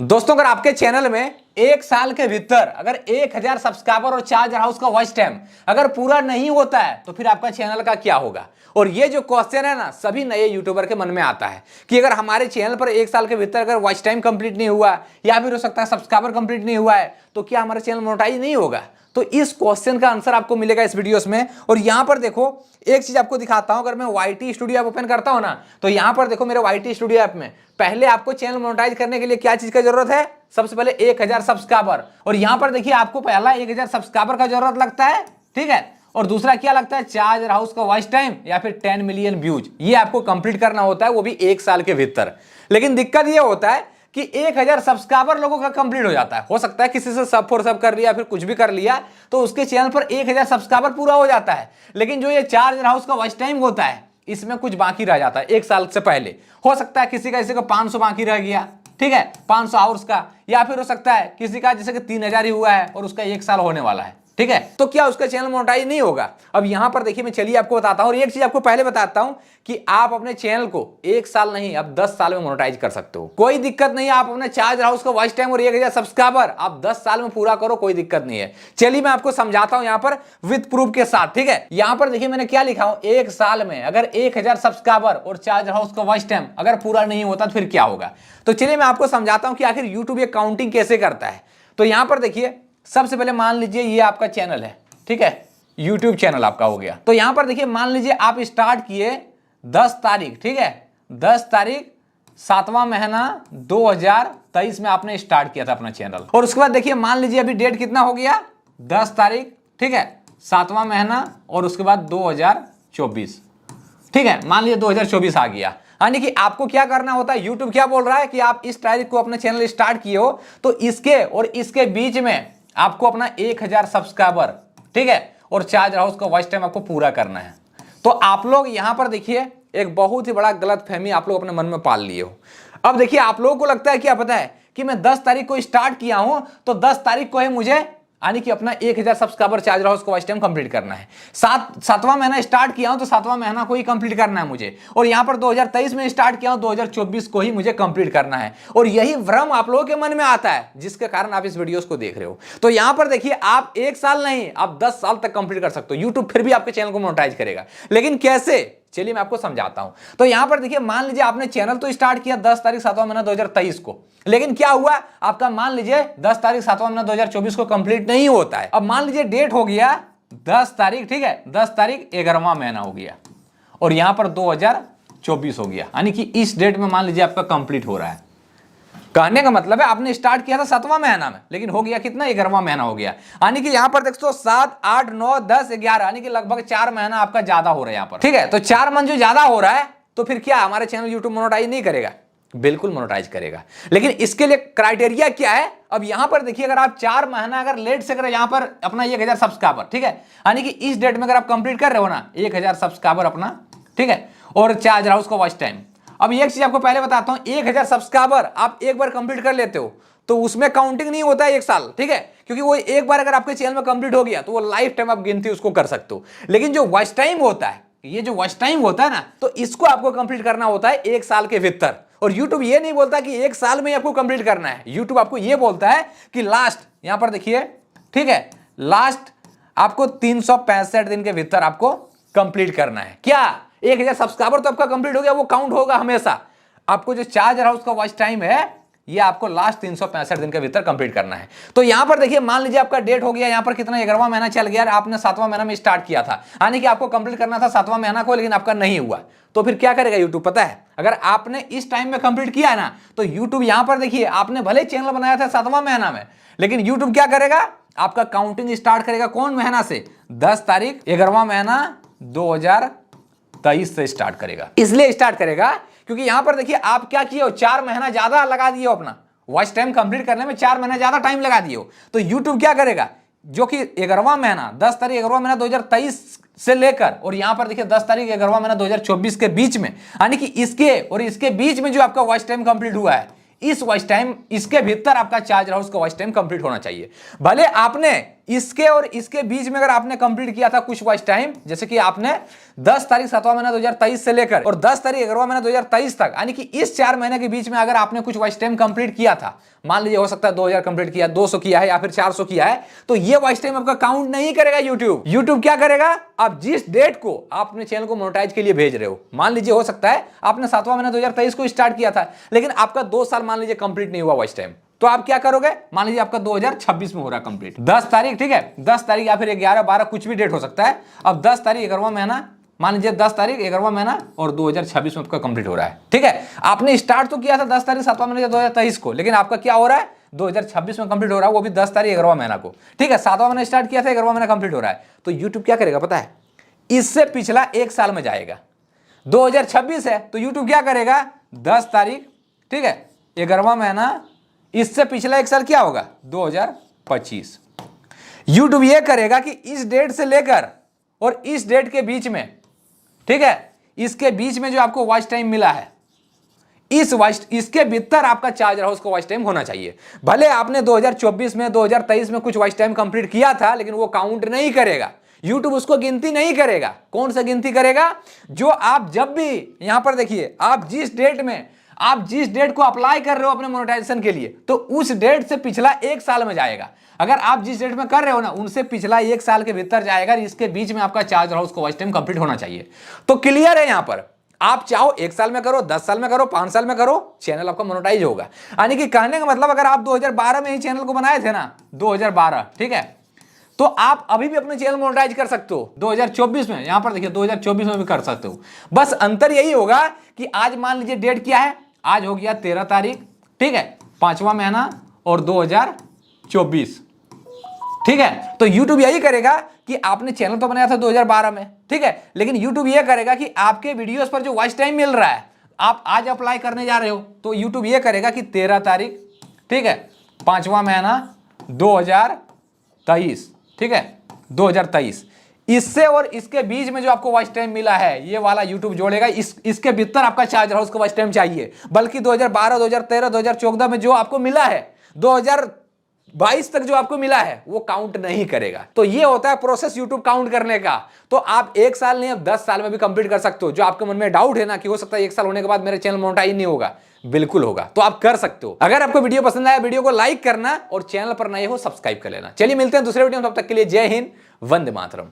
दोस्तों अगर आपके चैनल में एक साल के भीतर अगर 1000 सब्सक्राइबर और चार्जर हाउस का वॉच टाइम अगर पूरा नहीं होता है तो फिर आपका चैनल का क्या होगा। और ये जो क्वेश्चन है ना सभी नए यूट्यूबर के मन में आता है कि अगर हमारे चैनल पर एक साल के भीतर अगर वॉच टाइम कंप्लीट नहीं हुआ या फिर हो सकता है सब्सक्राइबर कंप्लीट नहीं हुआ है तो क्या हमारा चैनल मोनेटाइज नहीं होगा। तो इस क्वेश्चन का आंसर आपको मिलेगा इस वीडियोस में। और यहां पर देखो एक चीज आपको दिखाता हूं, अगर मैं YT स्टूडियो ऐप ओपन करता हूं ना तो यहां पर देखो मेरे YT स्टूडियो ऐप में पहले आपको चैनल मोनेटाइज करने के लिए क्या चीज का जरूरत है, सबसे पहले 1000 सब्सक्राइबर। और यहां पर देखिए आपको पहला 1000 सब्सक्राइबर का जरूरत लगता है, ठीक है। और दूसरा क्या लगता है, चार्जर हाउस का वॉच टाइम या फिर 10 मिलियन व्यूज, ये आपको कंप्लीट करना होता है, वो भी एक साल के भीतर। लेकिन दिक्कत ये होता है कि 1000 सब्सक्राइबर लोगों का कंप्लीट हो जाता है। हो सकता है किसी से सब फॉर सब कर लिया फिर कुछ भी कर लिया तो उसके चैनल पर 1000 सब्सक्राइबर पूरा हो जाता है। लेकिन जो ये चार्जर हाउस का वॉच टाइम होता है इसमें कुछ बाकी रह जाता है एक साल से पहले। हो सकता है किसी का 500 बाकी रह गया, ठीक है, 500 आवर्स का, या फिर हो सकता है किसी का जैसे कि 3000 ही हुआ है और उसका एक साल होने वाला है, ठीक है। तो क्या उसका चैनल मोनेटाइज नहीं होगा। अब यहां पर देखिए मैं चलिए आपको बताता हूं और एक चीज आपको पहले बताता हूं कि आप अपने चैनल को एक साल नहीं अब 10 साल में मोनेटाइज कर सकते हो, कोई दिक्कत नहीं है। आप अपने चार्जर हाउस का वॉच टाइम और 1000 सब्सक्राइबर आप 10 साल में पूरा करो, कोई दिक्कत नहीं है। चलिए मैं आपको समझाता हूं यहां पर विद प्रूफ के साथ, ठीक है। यहां पर देखिए मैंने क्या लिखा हूं, एक साल में अगर 1000 सब्सक्राइबर और चार्जर हाउस का वॉच टाइम अगर पूरा नहीं होता तो फिर क्या होगा। तो चलिए मैं आपको समझाता हूं कि आखिर यूट्यूब ये काउंटिंग कैसे करता है। तो यहां पर देखिए सबसे पहले मान लीजिए ये आपका चैनल है, ठीक है, YouTube चैनल आपका हो गया। तो यहां पर देखिए मान लीजिए आप स्टार्ट किए 10 तारीख, ठीक है, 10 तारीख 7वां महीना 2023 में आपने स्टार्ट किया था अपना चैनल। और उसके बाद देखिए मान लीजिए अभी डेट कितना हो गया, 10 तारीख, ठीक है, 7वां महीना और उसके बाद 2024, ठीक है, मान लीजिए 2024 आ गया। यानी कि आपको क्या करना होता है, YouTube क्या बोल रहा है कि आप इस तारीख को अपना चैनल स्टार्ट किए हो तो इसके और इसके बीच में आपको अपना 1000 सब्सक्राइबर, ठीक है, और चार्जर हाउस का वॉच टाइम आपको पूरा करना है। तो आप लोग यहां पर देखिए एक बहुत ही बड़ा गलतफहमी आप लोग अपने मन में पाल लिए हो। अब देखिए आप लोगों को लगता है क्या पता है कि मैं 10 तारीख को स्टार्ट किया हूं तो 10 तारीख को है मुझे यानी कि अपना 1000 सब्सक्राइबर चार्जर हाउस को वॉच टाइम कंप्लीट करना है। 7वां महीना स्टार्ट किया हूं तो 7वां महीना को ही कंप्लीट करना है मुझे। और यहां पर 2023 में स्टार्ट किया हूं 2024 को ही मुझे कंप्लीट करना है। और यही भ्रम आप लोगों के मन में आता है जिसके कारण आप इस वीडियोस को देख रहे हो। तो यहां पर देखिए आप एक साल नहीं आप 10 साल तक कंप्लीट कर सकते हो, यूट्यूब फिर भी आपके चैनल को मोनेटाइज करेगा। लेकिन कैसे, चलिए मैं आपको समझाता हूं। तो यहां पर देखिए मान लीजिए आपने चैनल तो स्टार्ट किया 10 तारीख 7वां महीना 2023 को, लेकिन क्या हुआ आपका मान लीजिए 10 तारीख 7वां महीना 2024 को कंप्लीट नहीं होता है। अब मान लीजिए डेट हो गया 10 तारीख, ठीक है, 10 तारीख 11वां महीना हो गया और यहां पर 2024 हो गया, यानी कि इस डेट में मान लीजिए आपका कंप्लीट हो रहा है। कहने का मतलब है आपने स्टार्ट किया था 7वां महीना में लेकिन हो गया कितना, 11वां महीना हो गया। यानी कि यहां पर देखो 7, 8, 9, 10, 11 यानी कि लगभग 4 महीना आपका ज्यादा हो रहा है यहां पर, ठीक है। तो 4 मंथ जो ज्यादा हो रहा है तो फिर क्या हमारे चैनल यूट्यूब मोनेटाइज नहीं करेगा, बिल्कुल मोनेटाइज करेगा। लेकिन इसके लिए क्राइटेरिया क्या है, अब यहां पर देखिए अगर आप 4 महीना अगर लेट से करें यहां पर अपना 1000 सब्सक्राइबर, ठीक है, यानी कि इस डेट में अगर आप कंप्लीट कर रहे हो ना 1000 सब्सक्राइबर अपना, ठीक है, और चार्जर हाउस का वॉच टाइम। अब एक चीज आपको पहले बताता हूं, 1000 सब्सक्राइबर आप एक बार कंप्लीट कर लेते हो तो उसमें काउंटिंग नहीं होता है एक साल, ठीक है, क्योंकि वो एक बार अगर आपके चैनल में कंप्लीट हो गया तो वो लाइफ टाइम आप गिनती उसको कर सकते हो। लेकिन जो वॉच टाइम होता है, ये जो वॉच टाइम होता है ना, तो इसको आपको कंप्लीट करना होता है एक साल के भीतर। और यूट्यूब ये नहीं बोलता कि एक साल में आपको कंप्लीट करना है, यूट्यूब आपको ये बोलता है कि लास्ट, यहां पर देखिए, ठीक है, लास्ट आपको 365 दिन के भीतर आपको कंप्लीट करना है। क्या 1000 सब्सक्राइबर तो आपका कंप्लीट हो गया, वो काउंट होगा हमेशा। आपको जो चार्जर हाउस का वॉच टाइम है ये आपको लास्ट 365 दिन के भीतर कंप्लीट करना है। तो यहां पर देखिए मान लीजिए आपका डेट हो गया यहां पर कितना, 11वां महीना चल गया, आपने 7वां महीना में स्टार्ट किया था, यानी कि आपको कंप्लीट करना था 7वां महीना को, लेकिन आपका नहीं हुआ। तो फिर क्या करेगा यूट्यूब पता है, अगर आपने इस टाइम में कंप्लीट किया है ना तो यूट्यूब यहां पर देखिए आपने भले चैनल बनाया था 7वां महीना में, लेकिन यूट्यूब क्या करेगा, आपका काउंटिंग स्टार्ट करेगा कौन महीना से, 10 तारीख 11वां महीना 2023 से स्टार्ट करेगा। इसलिए स्टार्ट करेगा क्योंकि यहां पर देखिए आप क्या किए हो, 4 महीना ज्यादा लगा दिए हो अपना वॉच टाइम कंप्लीट करने में, 4 महीना ज्यादा टाइम लगा दिए हो। तो यूट्यूब क्या करेगा, जो कि 11वां महीना 10 तारीख 11वां महीना 2023 से लेकर और यहां पर देखिए 10 तारीख 11वां महीना 2024 के बीच में, यानी कि इसके और इसके बीच में जो आपका वॉच टाइम कंप्लीट हुआ है, इस वॉच टाइम इसके भीतर आपका चार्जर हाउस का वॉच टाइम कंप्लीट होना चाहिए। भले आपने इसके और इसके बीच में अगर आपने कंप्लीट किया था कुछ वॉच टाइम, जैसे कि आपने 10 तारीख 7वां महीना 2023 से लेकर और 10 तारीख 11वां महीना 2023 तक, यानी कि इस 4 महीने के बीच में अगर आपने कुछ वॉच टाइम कंप्लीट किया था, मान लीजिए हो सकता है 2000 कंप्लीट किया, 200 किया है या फिर 400 किया है, तो ये वॉच टाइम आपका काउंट नहीं करेगा यूट्यूब क्या करेगा, आप जिस डेट को आप अपने चैनल को मोनेटाइज के लिए भेज रहे हो, मान लीजिए हो सकता है आपने 7वां महीना 2023 को स्टार्ट किया था, लेकिन आपका 2 साल मान लीजिए कंप्लीट नहीं हुआ वॉच टाइम, तो आप क्या करोगे, मान लीजिए आपका 2026 में हो रहा है कंप्लीट 10 तारीख, ठीक है, 10 तारीख या फिर 11 12 कुछ भी डेट हो सकता है। अब 10 तारीख 11वां महीना, मान लीजिए 10 तारीख 11वां महीना और 2026 में आपका कंप्लीट हो रहा है, ठीक है। आपने स्टार्ट तो किया था 10 तारीख 7वां महीना 2023 को, लेकिन आपका क्या हो रहा है 2026 में कंप्लीट हो रहा है, वो भी 10 तारीख 11वां महीना को, ठीक है। 7वां महीना स्टार्ट किया था, 11वां महीना कंप्लीट हो रहा है, तो यूट्यूब क्या करेगा पता है, इससे पिछला 1 साल में जाएगा। 2026 है तो यूट्यूब क्या करेगा 10 तारीख, ठीक है, 11वां महीना, इससे पिछला 1 साल क्या होगा 2025। यूट्यूब ये करेगा कि इस डेट से लेकर और इस डेट के बीच में, ठीक है, इसके बीच में जो आपको वॉच टाइम मिला है, इसके भीतर आपका चार्ज हाउस का वॉच टाइम होना चाहिए। भले आपने 2024 में 2023 में कुछ वॉच टाइम कंप्लीट किया था, लेकिन वो काउंट नहीं करेगा, यूट्यूब उसको गिनती नहीं करेगा। कौन सा गिनती करेगा, जो आप जब भी यहां पर देखिए, आप जिस डेट को अप्लाई कर रहे हो अपने मोनेटाइजेशन के लिए, तो उस डेट से पिछला 1 साल में जाएगा। अगर आप जिस डेट में कर रहे हो ना, उनसे पिछला 1 साल के भीतर जाएगा, इसके बीच में आपका चार्ज हाउस का वॉच टाइम कंप्लीट होना चाहिए। तो क्लियर है, यहां पर आप चाहो 1 साल में करो, 10 साल में करो, 5 साल में करो, चैनल आपका मोनेटाइज होगा। यानी कि कहने का मतलब, अगर आप 2012 में ही चैनल को बनाए थे ना, 2012, ठीक है, तो आप अभी भी अपने चैनल मोनेटाइज कर सकते हो 2024 में। यहां पर देखिए 2024 में भी कर सकते हो। बस अंतर यही होगा कि आज मान लीजिए डेट क्या है, आज हो गया 13 तारीख, ठीक है, 5वां महीना और 2024, ठीक है। तो YouTube यही करेगा कि आपने चैनल तो बनाया था 2012 में, ठीक है, लेकिन YouTube ये करेगा कि आपके वीडियोस पर जो वॉच टाइम मिल रहा है, आप आज अप्लाई करने जा रहे हो, तो YouTube ये करेगा कि 13 तारीख, ठीक है, 5वां महीना 2023, ठीक है, 2023, इससे और इसके बीच में जो आपको वॉच टाइम मिला है, ये वाला YouTube जोड़ेगा, इसके भीतर आपका चार्ज हाउस का वॉच टाइम चाहिए। बल्कि 2012, 2013, 2014 में जो आपको मिला है, 2022 तक जो आपको मिला है, वो काउंट नहीं करेगा। तो ये होता है प्रोसेस YouTube काउंट करने का। तो आप 1 साल नहीं, अब 10 साल में भी कंप्लीट कर सकते हो। जो आपके मन में डाउट है ना कि हो सकता है 1 साल होने के बाद मेरे चैनल मोनेटाइज नहीं होगा, बिल्कुल होगा, तो आप कर सकते हो। अगर आपको वीडियो पसंद आया, वीडियो को लाइक करना और चैनल पर नए हो सब्सक्राइब कर लेना। चलिए मिलते हैं दूसरे वीडियो में, तब तक के लिए जय हिंद, वंदे मातरम।